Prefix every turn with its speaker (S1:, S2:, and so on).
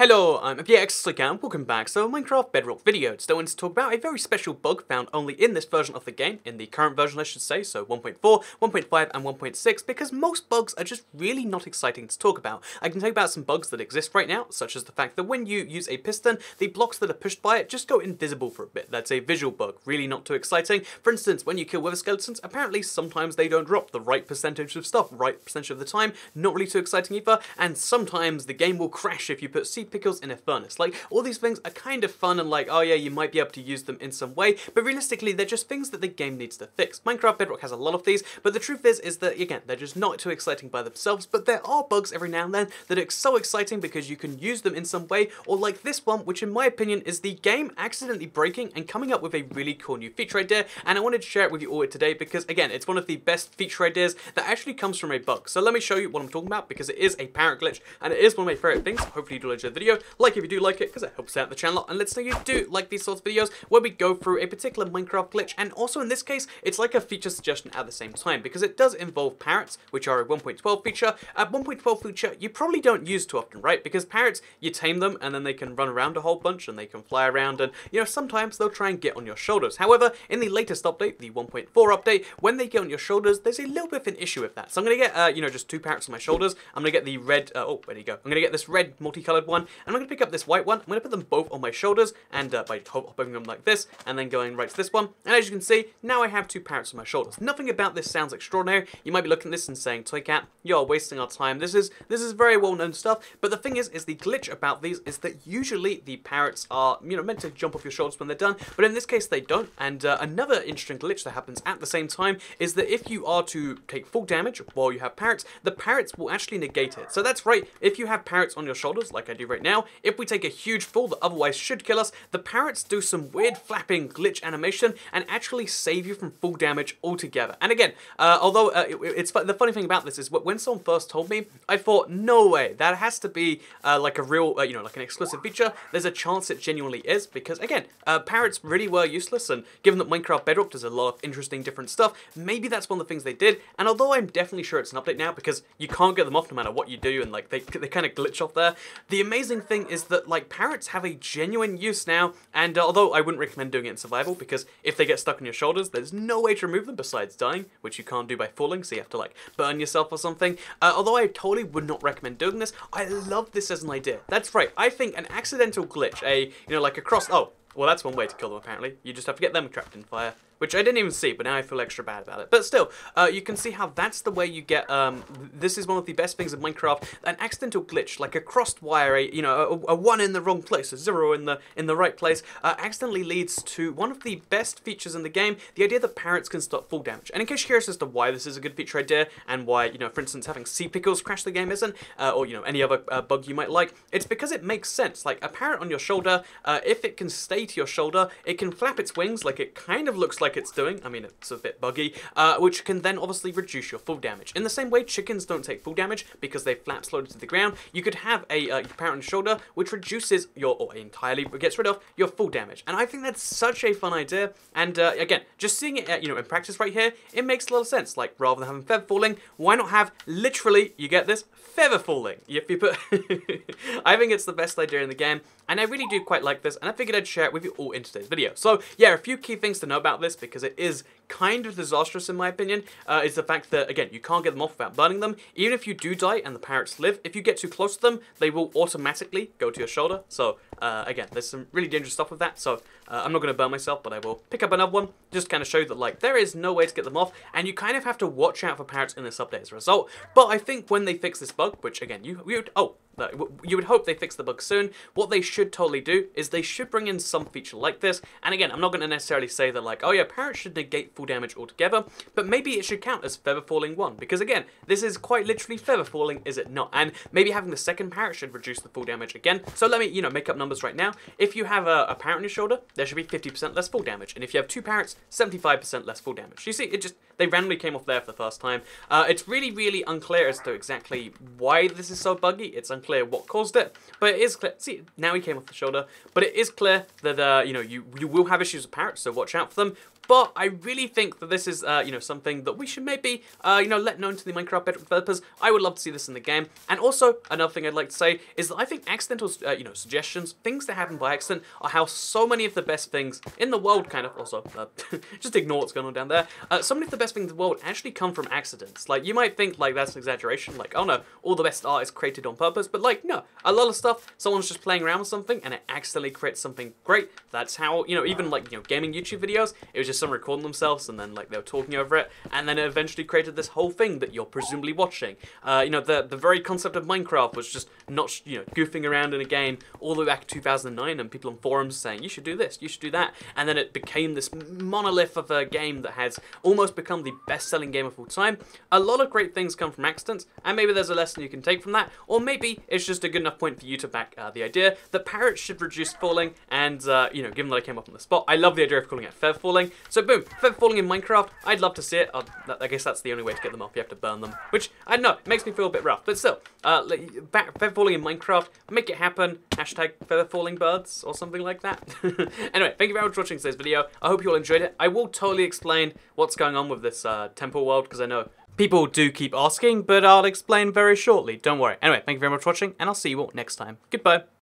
S1: Hello, I'm FPX again, welcome back. So Minecraft Bedrock video. Today I want to talk about a very special bug found only in this version of the game, in the current version I should say, so 1.4, 1.5 and 1.6, because most bugs are just really not exciting to talk about. I can talk about some bugs that exist right now, such as the fact that when you use a piston, the blocks that are pushed by it just go invisible for a bit. That's a visual bug, really not too exciting. For instance, when you kill wither skeletons, apparently sometimes they don't drop the right percentage of stuff, right percentage of the time, not really too exciting either, and sometimes the game will crash if you put seed pickles in a furnace. Like, all these things are kind of fun and like, oh yeah, you might be able to use them in some way, but realistically they're just things that the game needs to fix. Minecraft Bedrock has a lot of these, but the truth is that, again, they're just not too exciting by themselves, but there are bugs every now and then that are so exciting because you can use them in some way, or like this one, which in my opinion is the game accidentally breaking and coming up with a really cool new feature idea, and I wanted to share it with you all today because, again, it's one of the best feature ideas that actually comes from a bug. So let me show you what I'm talking about, because it is a parent glitch, and it is one of my favorite things. Hopefully you do enjoy the video. Like if you do like it, because it helps out the channel, and let's say you do like these sorts of videos where we go through a particular Minecraft glitch, and also in this case, it's like a feature suggestion at the same time, because it does involve parrots, which are a 1.12 feature. A 1.12 feature you probably don't use too often, right? Because parrots, you tame them, and then they can run around a whole bunch, and they can fly around, and, you know, sometimes they'll try and get on your shoulders. However, in the latest update, the 1.4 update, when they get on your shoulders, there's a little bit of an issue with that. So I'm going to get, you know, just two parrots on my shoulders. I'm going to get the red, oh, there you go. I'm going to get this red multicolored one, and I'm going to pick up this white one. I'm going to put them both on my shoulders, and by hopping them like this, and then going right to this one. And as you can see, now I have two parrots on my shoulders. Nothing about this sounds extraordinary. You might be looking at this and saying, Toycat, you're wasting our time. This is very well-known stuff. But the thing is the glitch about these is that usually the parrots are, you know, meant to jump off your shoulders when they're done, but in this case they don't. And another interesting glitch that happens at the same time is that if you are to take full damage while you have parrots, the parrots will actually negate it. So that's right, if you have parrots on your shoulders, like I do right now, if we take a huge fall that otherwise should kill us, the parrots do some weird flapping glitch animation and actually save you from full damage altogether. And again, although it's the funny thing about this is when someone first told me, I thought, no way, that has to be like a real, you know, like an exclusive feature. There's a chance it genuinely is, because again, parrots really were useless, and given that Minecraft Bedrock does a lot of interesting different stuff, maybe that's one of the things they did. And although I'm definitely sure it's an update now, because you can't get them off no matter what you do, and like they kind of glitch off there, the amazing thing is that like parrots have a genuine use now, and although I wouldn't recommend doing it in survival, because if they get stuck on your shoulders, there's no way to remove them besides dying, which you can't do by falling, so you have to like burn yourself or something. Although I totally would not recommend doing this, I love this as an idea. That's right, I think an accidental glitch, you know, like a cross, oh, well that's one way to kill them apparently, you just have to get them trapped in fire. Which I didn't even see, but now I feel extra bad about it. But still, you can see how that's the way you get, this is one of the best things of Minecraft, an accidental glitch, like a crossed wire, you know, a 1 in the wrong place, a 0 in the right place, accidentally leads to one of the best features in the game, the idea that parrots can stop full damage. And in case you're curious as to why this is a good feature idea, and why, you know, for instance, having seed pickles crash the game isn't, or, you know, any other bug you might like, it's because it makes sense. Like, a parrot on your shoulder, if it can stay to your shoulder, it can flap its wings like it kind of looks like it's doing. I mean, it's a bit buggy, which can then obviously reduce your full damage. In the same way, chickens don't take full damage because they flap slowly to the ground. You could have a parrot on your shoulder, which reduces your, or entirely gets rid of your full damage. And I think that's such a fun idea. And again, just seeing it, you know, in practice right here, it makes a lot of sense. Like, rather than having feather falling, why not have literally, you get this, feather falling? If you put, I think it's the best idea in the game, and I really do quite like this, and I figured I'd share it with you all in today's video. So yeah, a few key things to know about this, because it is kind of disastrous in my opinion, is the fact that, again, you can't get them off without burning them. Even if you do die and the parrots live, if you get too close to them, they will automatically go to your shoulder. So again, there's some really dangerous stuff with that, so I'm not going to burn myself, but I will pick up another one, just kind of show you that, like, there is no way to get them off, and you kind of have to watch out for parrots in this update as a result. But I think when they fix this bug, which again, you would hope they fix the bug soon, what they should totally do is they should bring in some feature like this. And again, I'm not going to necessarily say that, like, oh yeah, parrots should negate full damage altogether, but maybe it should count as feather falling 1, because again, this is quite literally feather falling, is it not? And maybe having the second parrot should reduce the full damage again. So let me, you know, make up numbers right now. If you have a parrot on your shoulder, there should be 50% less full damage, and if you have two parrots, 75% less full damage. You see, they randomly came off there for the first time. It's really, really unclear as to exactly why this is so buggy. It's unclear what caused it, but it is clear. See, now he came off the shoulder, but it is clear that, you know, you will have issues with parrots, so watch out for them. But I really think that this is, you know, something that we should maybe, you know, let known to the Minecraft Bedrock developers. I would love to see this in the game. And also, another thing I'd like to say is that I think accidental, you know, suggestions, things that happen by accident, are how so many of the best things in the world kind of, also, just ignore what's going on down there. So many of the best things in the world actually come from accidents. Like, you might think, like, that's an exaggeration. Like, oh no, all the best art is created on purpose. But, like, no, a lot of stuff, someone's just playing around with something and it accidentally creates something great. That's how, you know, even, like, you know, gaming YouTube videos, it was just someone recording themselves and then like they were talking over it, and then it eventually created this whole thing that you're presumably watching. You know, the very concept of Minecraft was just not, you know, goofing around in a game all the way back in 2009, and people on forums saying you should do this, you should do that, and then it became this monolith of a game that has almost become the best-selling game of all time. A lot of great things come from accidents, and maybe there's a lesson you can take from that, or maybe it's just a good enough point for you to back the idea that parrots should reduce falling, and you know, given that I came up on the spot, I love the idea of calling it feather falling. So boom, feather falling in Minecraft, I'd love to see it. I guess that's the only way to get them off, you have to burn them, which, I don't know, it makes me feel a bit rough, but still, feather falling in Minecraft, make it happen, hashtag feather falling birds, or something like that. Anyway, thank you very much for watching today's video, I hope you all enjoyed it. I will totally explain what's going on with this temple world, because I know people do keep asking, but I'll explain very shortly, don't worry. Anyway, thank you very much for watching, and I'll see you all next time. Goodbye.